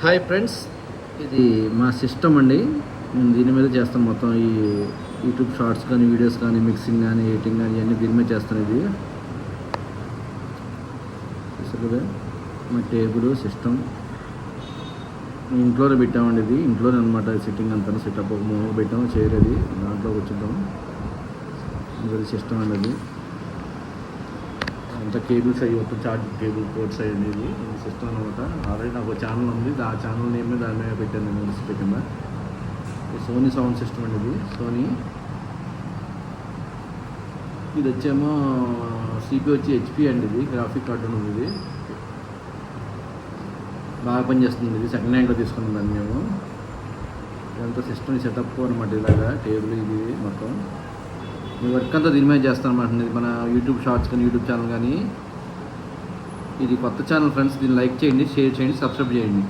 Hi friends, ఇది మా system అండి. నేను దీని మీద చేస్తాను మొత్తం. ఈ యూట్యూబ్ షార్ట్స్ కానీ, వీడియోస్ కానీ, మిక్సింగ్ కానీ, ఎడిటింగ్ కానీ ఇవన్నీ దీని మీద చేస్తాను. ఇది అసలు మా టేబుల్ సిస్టమ్ ఇంట్లోనే పెట్టామండి. ఇది ఇంట్లోనే అనమాట. సిట్టింగ్ అంతా సెటప్ ఒక మూవ్ పెట్టాము, చేయలేదు దాంట్లో కూర్చుంటాము. ఇది సిస్టమ్ అనేది అంత కేబుల్స్ అయ్యి ఒక ఛార్జింగ్ కేబుల్ పోర్ట్స్ అయ్యింది. ఇది సిస్టమ్ అనమాట. ఆల్రెడీ నాకు ఒక ఛానల్ ఉంది, ఆ ఛానల్ నేమ్ మీద దాని మీద పెట్టాను నేను డిస్ప్లే కింద. సోనీ సౌండ్ సిస్టమ్ అండి. ఇది సోనీ. ఇది వచ్చేమో సిపి వచ్చి హెచ్పి అండి. ఇది గ్రాఫిక్ కార్డ్ ఉంది. ఇది బాగా పనిచేస్తుంది. ఇది సెకండ్ హ్యాండ్లో తీసుకున్నాం దాన్ని మేము. ఇదంతా సిస్టమ్ సెటప్ అనమాట. ఇలాగా టేబుల్ ఇది మొత్తం ఈ వర్క్ అంతా దీని మీద చేస్తాను అనమాట. ఇది మన యూట్యూబ్ షార్ట్స్ కానీ, యూట్యూబ్ ఛానల్ కానీ. ఇది కొత్త ఛానల్ ఫ్రెండ్స్. దీన్ని లైక్ చేయండి, షేర్ చేయండి, సబ్స్క్రైబ్ చేయండి.